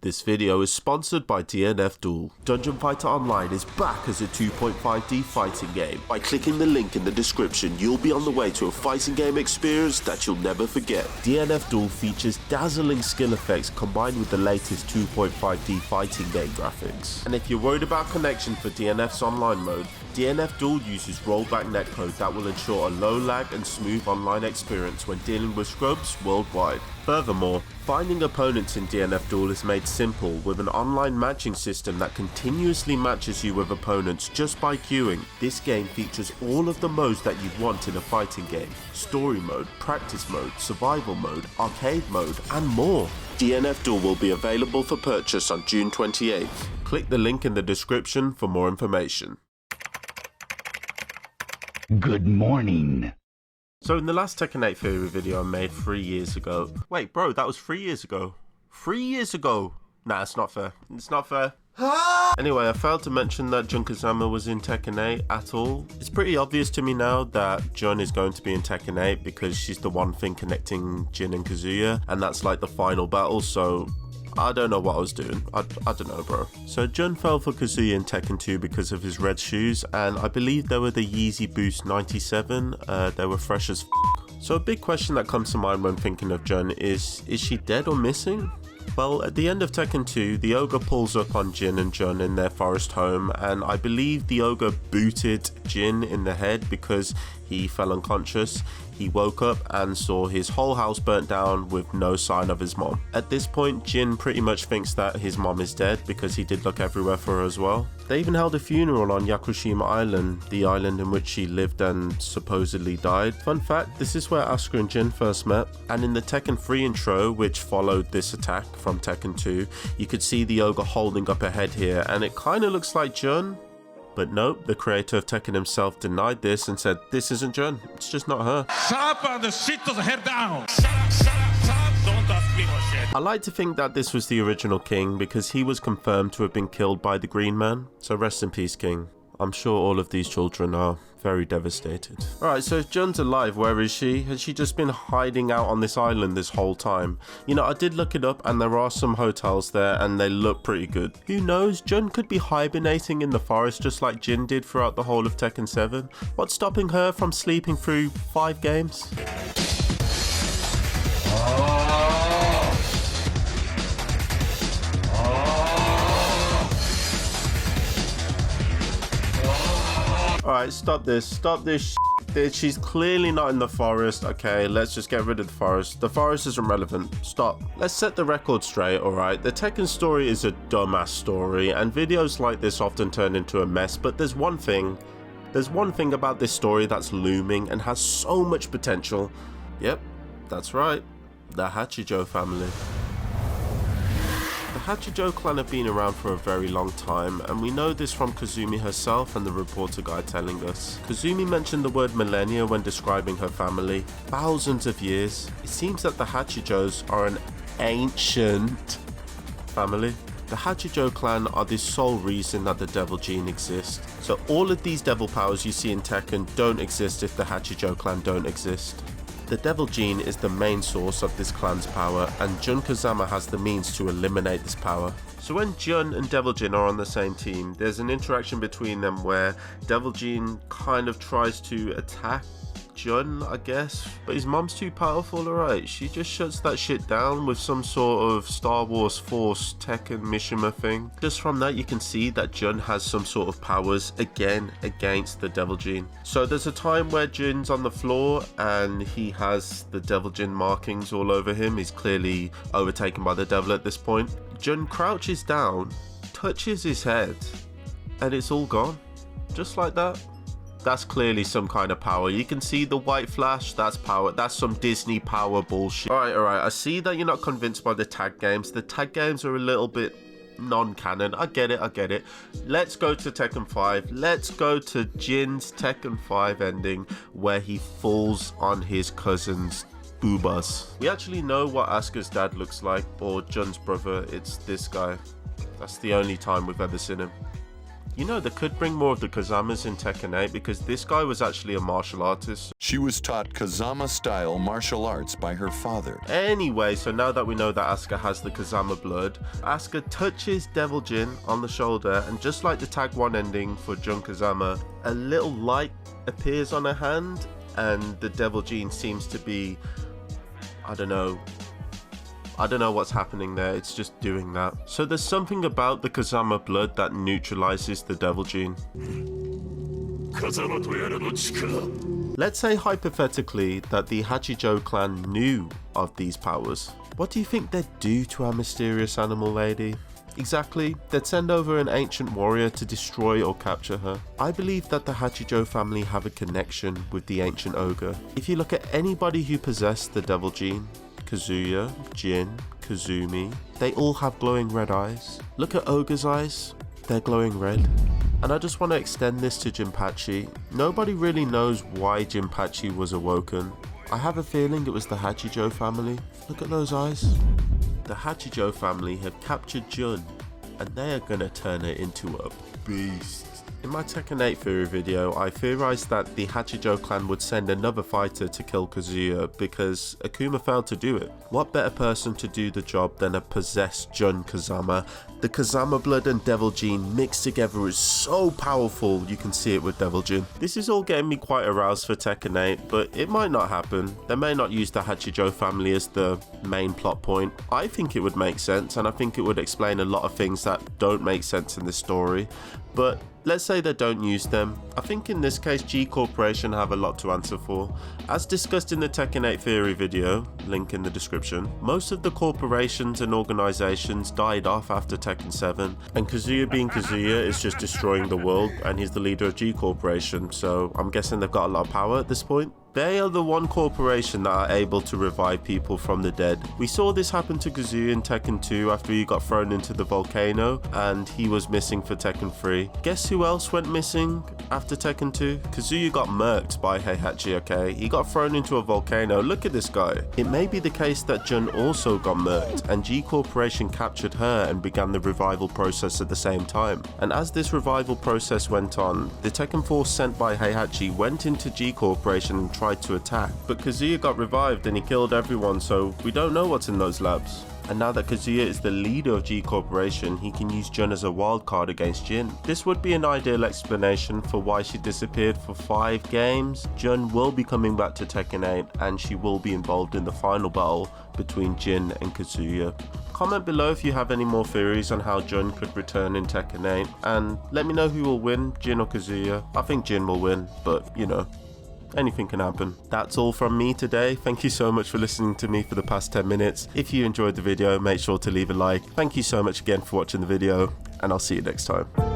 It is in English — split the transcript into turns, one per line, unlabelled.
This video is sponsored by DNF Duel. Dungeon Fighter Online is back as a 2.5D fighting game. By clicking the link in the description, you'll be on the way to a fighting game experience that you'll never forget. DNF Duel features dazzling skill effects combined with the latest 2.5D fighting game graphics. And if you're worried about connection for DNF's online mode, DNF Duel uses rollback netcode that will ensure a low lag and smooth online experience when dealing with scrubs worldwide. Furthermore, finding opponents in DNF Duel is made simple with an online matching system that continuously matches you with opponents just by queuing. This game features all of the modes that you'd want in a fighting game: story mode, practice mode, survival mode, arcade mode, and more. DNF Duel will be available for purchase on June 28th. Click the link in the description for more information.
Good morning.
So in the last Tekken 8 theory video I made 3 years ago. Wait, bro, that was 3 years ago. 3 years ago! Nah, it's not fair. It's not fair. Anyway, I failed to mention that Jun Kazama was in Tekken 8 at all. It's pretty obvious to me now that Jun is going to be in Tekken 8 because she's the one thing connecting Jin and Kazuya, and that's like the final battle, so I don't know what I was doing. I don't know, bro. So Jun fell for Kazuya in Tekken 2 because of his red shoes, and I believe they were the Yeezy Boost 97. They were fresh as f***. So a big question that comes to mind when thinking of Jun is she dead or missing? Well, at the end of Tekken 2, the ogre pulls up on Jin and Jun in their forest home, and I believe the ogre booted Jin in the head because he fell unconscious. He woke up and saw his whole house burnt down with no sign of his mom. At this point, Jin pretty much thinks that his mom is dead because he did look everywhere for her as well. They even held a funeral on Yakushima Island, the island in which she lived and supposedly died. Fun fact, this is where Asuka and Jin first met, and in the Tekken 3 intro, which followed this attack from Tekken 2, you could see the ogre holding up her head here, and it kinda looks like Jun. But nope, the creator of Tekken himself denied this and said, this isn't Jun, it's just not her.
Shut up and sit the head down! Shut up, don't ask me for shit.
I like to think that this was the original king because he was confirmed to have been killed by the Green Man. So rest in peace, King. I'm sure all of these children are very devastated. Alright, so if Jun's alive, where is she? Has she just been hiding out on this island this whole time? You know, I did look it up and there are some hotels there and they look pretty good. Who knows, Jun could be hibernating in the forest just like Jin did throughout the whole of Tekken 7. What's stopping her from sleeping through 5 games? Alright, stop this shit. She's clearly not in the forest. Okay, let's just get rid of the forest. The forest isn't relevant. Stop. Let's set the record straight, alright? The Tekken story is a dumbass story, and videos like this often turn into a mess, but there's one thing about this story that's looming and has so much potential. Yep, that's right. The Hachijo family. The Hachijo clan have been around for a very long time, and we know this from Kazumi herself and the reporter guy telling us. Kazumi mentioned the word millennia when describing her family. Thousands of years. It seems that the Hachijos are an ancient family. The Hachijo clan are the sole reason that the devil gene exists. So all of these devil powers you see in Tekken don't exist if the Hachijo clan don't exist. The Devil Gene is the main source of this clan's power, and Jun Kazama has the means to eliminate this power. So when Jun and Devil Jin are on the same team, there's an interaction between them where Devil Gene kind of tries to attack Jun, I guess, but his mom's too powerful, alright? She just shuts that shit down with some sort of Star Wars Force Tekken Mishima thing. Just from that you can see that Jun has some sort of powers again against the Devil Gene. So there's a time where Jin's on the floor and he has the Devil Gene markings all over him. He's clearly overtaken by the devil at this point. Jun crouches down, touches his head, and it's all gone. Just like that. That's clearly some kind of power. You can see the white flash, that's power. That's some Disney power bullshit. Alright, I see that you're not convinced by the tag games. The tag games are a little bit non-canon. I get it. Let's go to Tekken 5. Let's go to Jin's Tekken 5 ending where he falls on his cousin's boobas. We actually know what Asuka's dad looks like, or Jun's brother. It's this guy. That's the only time we've ever seen him. You know, they could bring more of the Kazamas in Tekken 8 because this guy was actually a martial artist.
She was taught Kazama-style martial arts by her father.
Anyway, so now that we know that Asuka has the Kazama blood, Asuka touches Devil Jin on the shoulder, and just like the tag 1 ending for Jun Kazama, a little light appears on her hand, and the Devil Jin seems to be, I don't know what's happening there, it's just doing that. So there's something about the Kazama blood that neutralizes the Devil Jin. Let's say hypothetically that the Hachijo clan knew of these powers. What do you think they'd do to our mysterious animal lady? Exactly, they'd send over an ancient warrior to destroy or capture her. I believe that the Hachijo family have a connection with the ancient ogre. If you look at anybody who possessed the Devil Jin, Kazuya, Jin, Kazumi, they all have glowing red eyes. Look at Ogre's eyes, they're glowing red. And I just want to extend this to Jinpachi. Nobody really knows why Jinpachi was awoken. I have a feeling it was the Hachijo family. Look at those eyes. The Hachijo family have captured Jun, and they are gonna turn her into a beast. In my Tekken 8 theory video, I theorized that the Hachijo clan would send another fighter to kill Kazuya because Akuma failed to do it. What better person to do the job than a possessed Jun Kazama? The Kazama blood and Devil Jin mixed together is so powerful, you can see it with Devil Jin. This is all getting me quite aroused for Tekken 8, but it might not happen. They may not use the Hachijo family as the main plot point. I think it would make sense, and I think it would explain a lot of things that don't make sense in this story. But let's say they don't use them. I think in this case G Corporation have a lot to answer for. As discussed in the Tekken 8 theory video, link in the description, most of the corporations and organizations died off after Tekken 7, and Kazuya being Kazuya is just destroying the world, and he's the leader of G Corporation, so I'm guessing they've got a lot of power at this point. They are the one corporation that are able to revive people from the dead. We saw this happen to Kazuya in Tekken 2 after he got thrown into the volcano and he was missing for Tekken 3. Guess who else went missing after Tekken 2? Kazuya got murked by Heihachi, okay? He got thrown into a volcano. Look at this guy. It may be the case that Jun also got murked and G Corporation captured her and began the revival process at the same time. And as this revival process went on, the Tekken force sent by Heihachi went into G Corporation and tried to attack, but Kazuya got revived and he killed everyone, so we don't know what's in those labs. And now that Kazuya is the leader of G Corporation, he can use Jun as a wildcard against Jin. This would be an ideal explanation for why she disappeared for 5 games. Jun will be coming back to Tekken 8 and she will be involved in the final battle between Jin and Kazuya. Comment below if you have any more theories on how Jun could return in Tekken 8, and let me know who will win, Jin or Kazuya. I think Jin will win, but you know, anything can happen. That's all from me today. Thank you so much for listening to me for the past 10 minutes. If you enjoyed the video, make sure to leave a like. Thank you so much again for watching the video, and I'll see you next time.